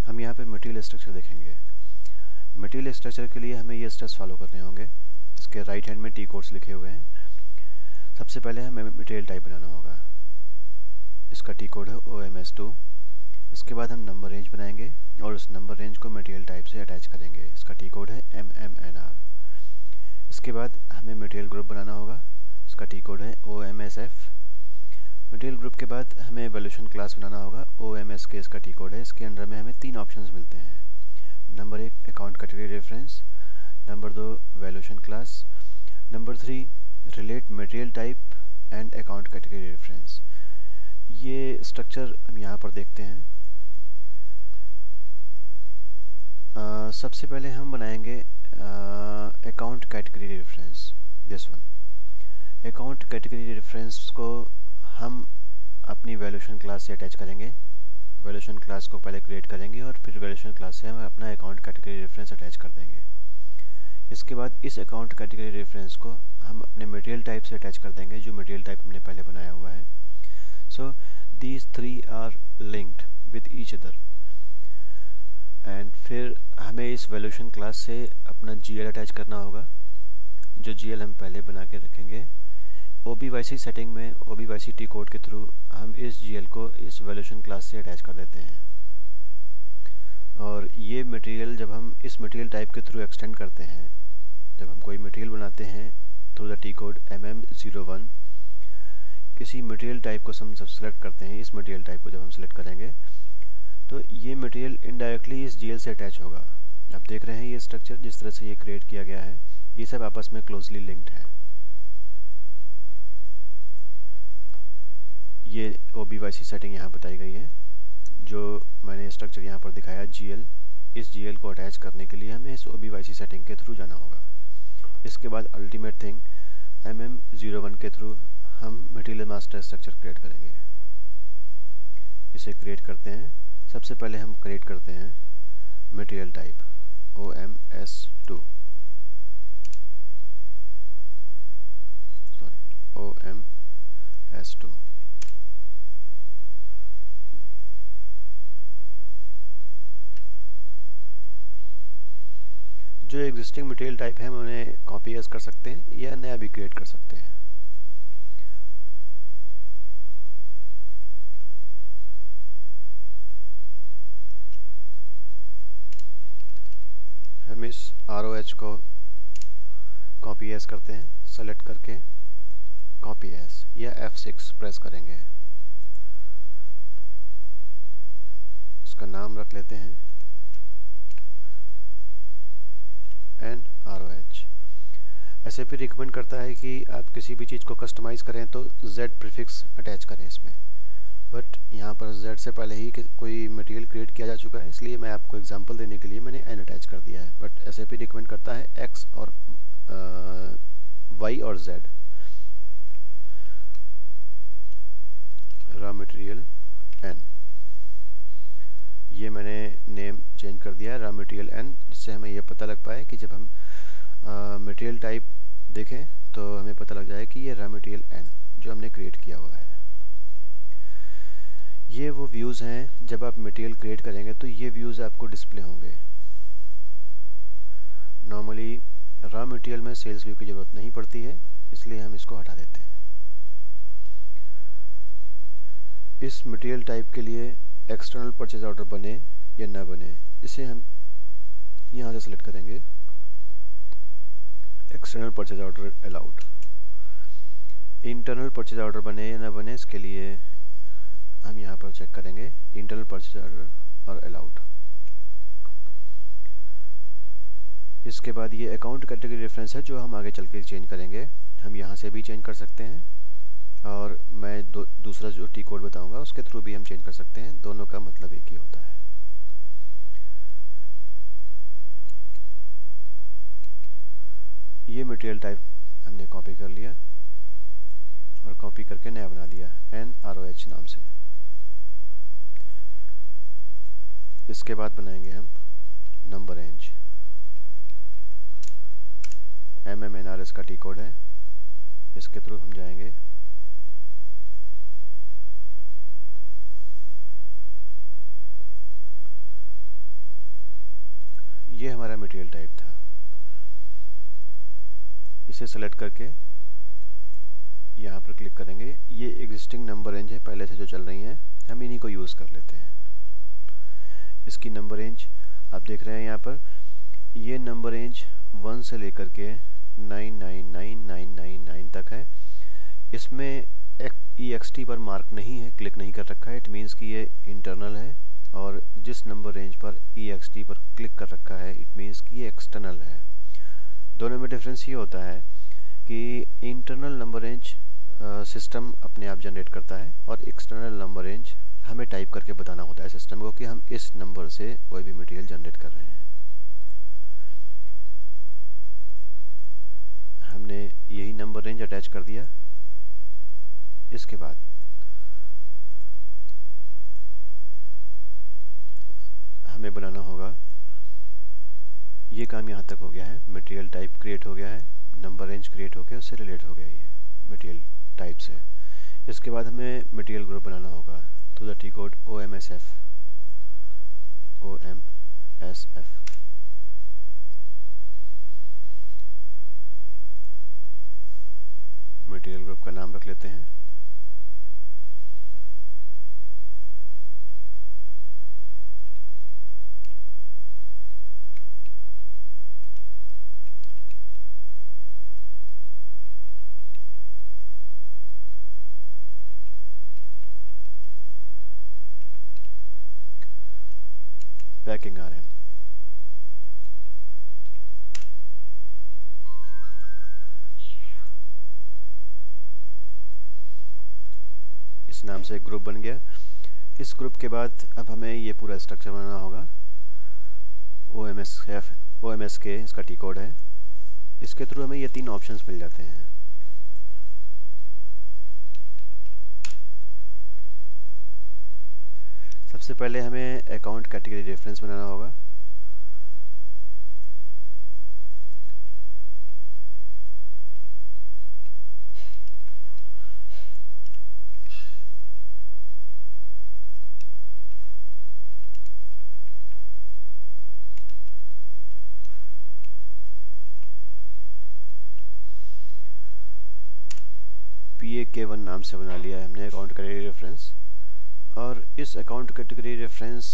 हम यहाँ पे मटेरियल स्ट्रक्चर देखेंगे। मटेरियल स्ट्रक्चर के लिए हमें ये स्टेप्स फॉलो करने होंगे। इसके राइट हैंड में टी कोड्स लिखे हुए हैं। सबसे पहले हमें मटेरियल टाइप बनाना होगा। इसका टी कोड है OMS2। इसके बाद हम नंबर रेंज बनाएंगे और उस नंबर रेंज को मटेरियल टाइप से अटैच करेंगे। इसका टी कोड है MMNR। इसके बाद हमें मटेरियल ग्रुप बनाना होगा। इसका टी कोड है OMSF। मटेरियल ग्रुप के बाद हमें वैल्यूएशन क्लास बनाना होगा। OMSK इसका टी कोड है। इसके अंदर में हमें 3 ऑप्शंस मिलते हैं। Number 1 account category reference, number 2 valuation class, number 3 relate material type and account category reference. ये स्ट्रक्चर हम यहाँ पर देखते हैं। सबसे पहले हम बनाएंगे account category reference, this one. Account category reference को हम अपनी वैल्यूएशन क्लास से अटैच करेंगे। वैल्यूएशन क्लास को पहले क्रिएट करेंगे और फिर वैल्यूएशन क्लास से हम अपना अकाउंट कैटेगरी रेफरेंस अटैच कर देंगे। इसके बाद इस अकाउंट कैटेगरी रेफरेंस को हम अपने मटेरियल टाइप से अटैच कर देंगे, जो मटेरियल टाइप हमने पहले बनाया हुआ है। So these 3 are linked with each other. And फिर हमें इस वैल्यूएशन क्लास से अपना GL अटैच करना होगा, जो GL हम पहले बना के रखेंगे। OBYC सेटिंग में OBYC टी कोड के थ्रू हम इस GL को इस वैल्यूएशन क्लास से अटैच कर देते हैं। और ये मटेरियल जब हम इस मटेरियल टाइप के थ्रू एक्सटेंड करते हैं, जब हम कोई मटेरियल बनाते हैं through the T code MM01, किसी मटेरियल टाइप को हम सब सेलेक्ट करते हैं। इस मटेरियल टाइप को जब हम सेलेक्ट करेंगे तो ये मटेरियल इनडायरेक्टली इस GL से अटैच होगा। आप देख रहे हैं ये स्ट्रक्चर जिस तरह से ये क्रिएट किया गया है, ये सब आपस में क्लोजली लिंक्ड है। ये OBYC सेटिंग यहाँ बताई गई है, जो मैंने स्ट्रक्चर यहाँ पर दिखाया GL। इस GL को अटैच करने के लिए हमें इस OBYC सेटिंग के थ्रू जाना होगा। इसके बाद अल्टीमेट थिंग MM01 के थ्रू हम मटेरियल मास्टर स्ट्रक्चर क्रिएट करेंगे। इसे क्रिएट करते हैं। सबसे पहले हम क्रिएट करते हैं मटेरियल टाइप OMS2, OMS2। जो एग्जिस्टिंग मटेरियल टाइप है हम उन्हें कॉपी एज कर सकते हैं या नया भी क्रिएट कर सकते हैं। हम इस ROH को कॉपी एज करते हैं। सेलेक्ट करके कॉपी एज या F6 प्रेस करेंगे। इसका नाम रख लेते हैं NROH। SAP रिकमेंड करता है कि आप किसी भी चीज़ को कस्टमाइज़ करें तो Z प्रीफिक्स अटैच करें इसमें, बट यहाँ पर Z से पहले ही कोई मटेरियल क्रिएट किया जा चुका है, इसलिए मैं आपको एग्जांपल देने के लिए मैंने N अटैच कर दिया है। बट SAP रिकमेंड करता है X और Y और Z। रॉ मटेरियल N, ये मैंने नेम चेंज कर दिया है रॉ मटेरियल N, जिससे हमें ये पता लग पाए कि जब हम मटेरियल टाइप देखें तो हमें पता लग जाए कि ये रॉ मटेरियल N जो हमने क्रिएट किया हुआ है। ये वो व्यूज़ हैं, जब आप मटेरियल क्रिएट करेंगे तो ये व्यूज़ आपको डिस्प्ले होंगे। नॉर्मली रॉ मटेरियल में सेल्स व्यू की ज़रूरत नहीं पड़ती है, इसलिए हम इसको हटा देते हैं। इस मटेरियल टाइप के लिए एक्सटर्नल परचेज ऑर्डर बने या ना बने, इसे हम यहाँ से सेलेक्ट करेंगे। External purchase order allowed. Internal purchase order बने या ना बने, इसके लिए हम यहाँ पर चेक करेंगे इंटरनल परचेज ऑर्डर और अलाउड। इसके बाद ये अकाउंट कैटेगरी रेफरेंस है जो हम आगे चल के चेंज करेंगे। हम यहाँ से भी चेंज कर सकते हैं और मैं दूसरा जो टी कोड बताऊंगा उसके थ्रू भी हम चेंज कर सकते हैं। दोनों का मतलब एक ही होता है। ये मटेरियल टाइप हमने कॉपी कर लिया और कॉपी करके नया बना दिया NROH नाम से। इसके बाद बनाएंगे हम नंबर रेंज। MMNR का टी कोड है, इसके थ्रू हम जाएंगे। ये हमारा मटेरियल टाइप था। इसे सेलेक्ट करके यहाँ पर क्लिक करेंगे। ये एग्जिस्टिंग नंबर रेंज है पहले से जो चल रही हैं, हम इन्हीं को यूज़ कर लेते हैं। इसकी नंबर रेंज आप देख रहे हैं यहाँ पर, ये नंबर रेंज 1 से लेकर के 999999 तक है। इसमें EXT पर मार्क नहीं है, क्लिक नहीं कर रखा है, इट मीन्स कि ये इंटरनल है। और जिस नंबर रेंज पर EXT पर क्लिक कर रखा है, इट मीन्स कि ये एक्सटर्नल है। दोनों में डिफरेंस ये होता है कि इंटरनल नंबर रेंज सिस्टम अपने आप जनरेट करता है और एक्सटर्नल नंबर रेंज हमें टाइप करके बताना होता है सिस्टम को कि हम इस नंबर से कोई भी मटेरियल जनरेट कर रहे हैं। हमने यही नंबर रेंज अटैच कर दिया। इसके बाद हमें बनाना होगा, ये काम यहाँ तक हो गया है। मटेरियल टाइप क्रिएट हो गया है, नंबर रेंज क्रिएट हो गया, उससे रिलेट हो गया ये मटेरियल टाइप से। इसके बाद हमें मटेरियल ग्रुप बनाना होगा। तो the T code OMSF material group का नाम रख लेते हैं। Packing RM। इस नाम से एक ग्रुप बन गया। इस ग्रुप के बाद अब हमें ये पूरा स्ट्रक्चर बनाना होगा। OMSK इसका टी कोड है। इसके थ्रू हमें ये 3 ऑप्शंस मिल जाते हैं। सबसे पहले हमें अकाउंट कैटेगरी रेफरेंस बनाना होगा। PAK1 नाम से बना लिया है हमने अकाउंट कैटेगरी रेफरेंस। और इस अकाउंट कैटेगरी रेफरेंस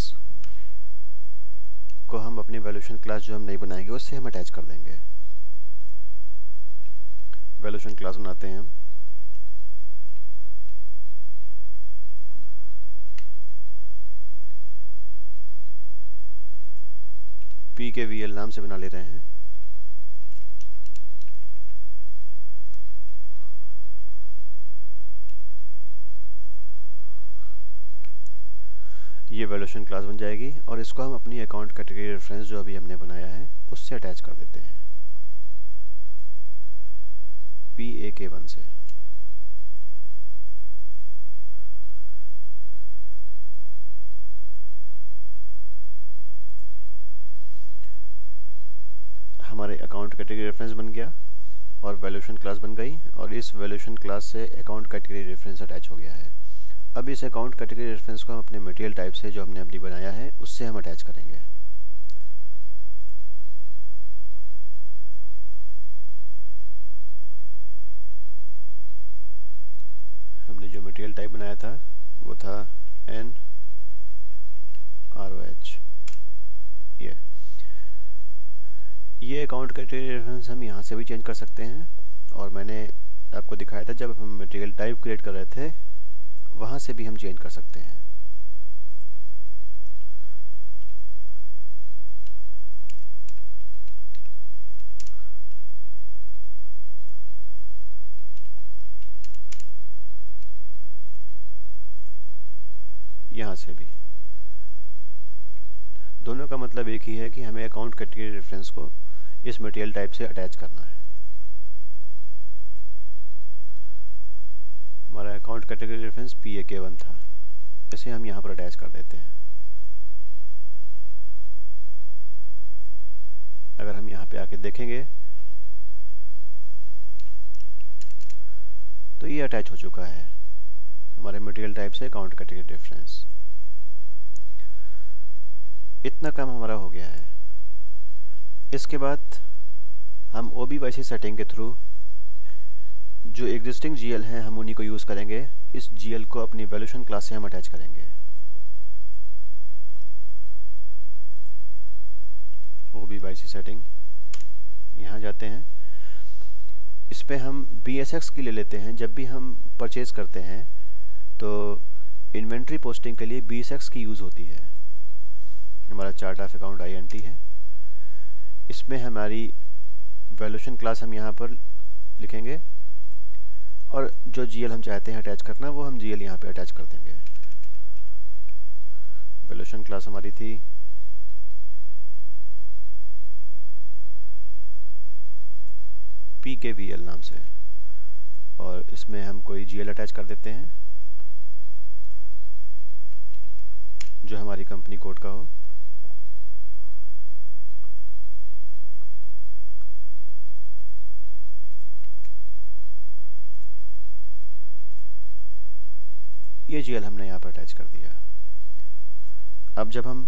को हम अपनी वैल्यूएशन क्लास जो हम नहीं बनाएंगे उससे हम अटैच कर देंगे। वैल्यूएशन क्लास बनाते हैं हम। PKVL नाम से बना ले रहे हैं। ये वैल्यूएशन क्लास बन जाएगी और इसको हम अपनी अकाउंट कैटेगरी रेफरेंस जो अभी हमने बनाया है उससे अटैच कर देते हैं PAK1 से। हमारे अकाउंट कैटेगरी रेफरेंस बन गया और वैल्यूएशन क्लास बन गई और इस वैल्यूएशन क्लास से अकाउंट कैटेगरी रेफरेंस अटैच हो गया है। अब इस अकाउंट कैटेगरी रेफरेंस को हम अपने मटेरियल टाइप से जो हमने अभी बनाया है उससे हम अटैच करेंगे। हमने जो मटेरियल टाइप बनाया था वो था NROH। ये अकाउंट कैटेगरी रेफरेंस हम यहाँ से भी चेंज कर सकते हैं और मैंने आपको दिखाया था जब हम मटेरियल टाइप क्रिएट कर रहे थे वहाँ से भी हम चेंज कर सकते हैं। यहाँ से भी दोनों का मतलब एक ही है कि हमें अकाउंट कैटेगरी रेफरेंस को इस मटेरियल टाइप से अटैच करना है। हमारा अकाउंट कैटेगरी रेफरेंस PAK1 था, इसे हम यहाँ पर अटैच कर देते हैं। अगर हम यहाँ पे आके देखेंगे तो ये अटैच हो चुका है हमारे मटेरियल टाइप से अकाउंट कैटेगरी रेफरेंस। इतना काम हमारा हो गया है। इसके बाद हम OBYC सेटिंग के थ्रू जो एग्जिस्टिंग GL हैं हम उन्हीं को यूज़ करेंगे। इस GL को अपनी वैल्यूएशन क्लास से हम अटैच करेंगे। OBYC सेटिंग, यहाँ जाते हैं, इस पे हम BSX की ले लेते हैं। जब भी हम परचेज़ करते हैं तो इन्वेंट्री पोस्टिंग के लिए BSX की यूज़ होती है। हमारा चार्ट ऑफ अकाउंट INT है, इसमें हमारी वैल्यूएशन क्लास हम यहाँ पर लिखेंगे और जो GL हम चाहते हैं अटैच करना वो हम GL यहाँ पे अटैच कर देंगे। वैल्यूएशन क्लास हमारी थी PKVL नाम से, और इसमें हम कोई GL अटैच कर देते हैं जो हमारी कंपनी कोड का हो। ये GL हमने यहाँ पर अटैच कर दिया। अब जब हम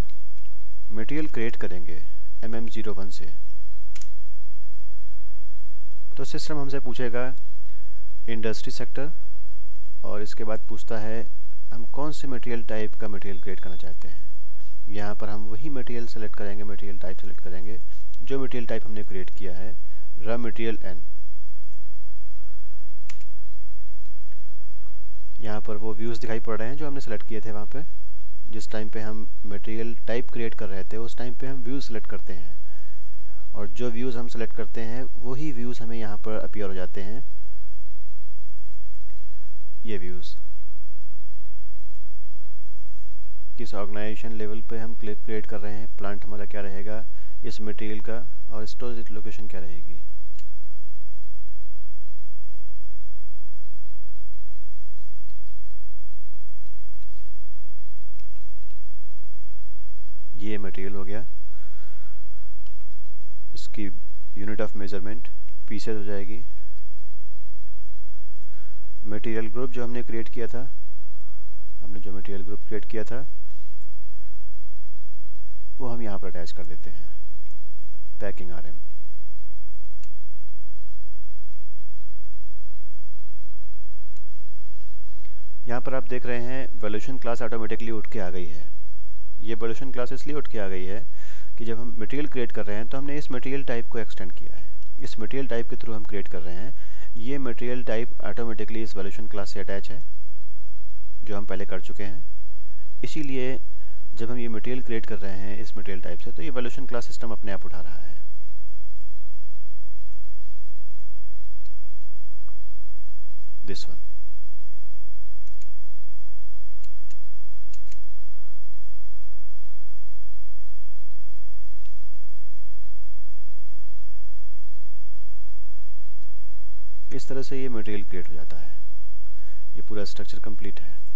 मटेरियल क्रिएट करेंगे MM01 से, तो सिस्टम हमसे पूछेगा इंडस्ट्री सेक्टर, और इसके बाद पूछता है हम कौन से मटेरियल टाइप का मटेरियल क्रिएट करना चाहते हैं। यहाँ पर हम वही मटेरियल सेलेक्ट करेंगे, मटेरियल टाइप सेलेक्ट करेंगे जो मटेरियल टाइप हमने क्रिएट किया है, रॉ मटेरियल N। यहाँ पर वो व्यूज़ दिखाई पड़ रहे हैं जो हमने सेलेक्ट किए थे। वहाँ पे जिस टाइम पे हम मटेरियल टाइप क्रिएट कर रहे थे उस टाइम पे हम व्यूज़ सेलेक्ट करते हैं, और जो व्यूज़ हम सेलेक्ट करते हैं वही व्यूज़ हमें यहाँ पर अपीयर हो जाते हैं। ये व्यूज़ किस ऑर्गेनाइजेशन लेवल पे हम क्रिएट कर रहे हैं, प्लांट हमारा क्या रहेगा, इस मटेरियल का, और स्टोरेज लोकेशन क्या रहेगी। ये मटेरियल हो गया, इसकी यूनिट ऑफ मेजरमेंट पीसेज हो जाएगी। मटेरियल ग्रुप जो हमने क्रिएट किया था, हमने जो मटेरियल ग्रुप क्रिएट किया था वो हम यहाँ पर अटैच कर देते हैं, पैकिंग RM। यहाँ पर आप देख रहे हैं वैल्यूएशन क्लास ऑटोमेटिकली उठ के आ गई है। ये वैल्यूएशन क्लास इसलिए उठ के आ गई है कि जब हम मटेरियल क्रिएट कर रहे हैं तो हमने इस मटेरियल टाइप को एक्सटेंड किया है। इस मटेरियल टाइप के थ्रू हम क्रिएट कर रहे हैं। ये मटेरियल टाइप ऑटोमेटिकली इस वैल्यूएशन क्लास से अटैच है जो हम पहले कर चुके हैं। इसीलिए जब हम ये मटेरियल क्रिएट कर रहे हैं इस मटेरियल टाइप से, तो ये वैल्यूएशन क्लास सिस्टम अपने आप उठा रहा है। This one. इस तरह से ये मटेरियल क्रिएट हो जाता है। ये पूरा स्ट्रक्चर कंप्लीट है।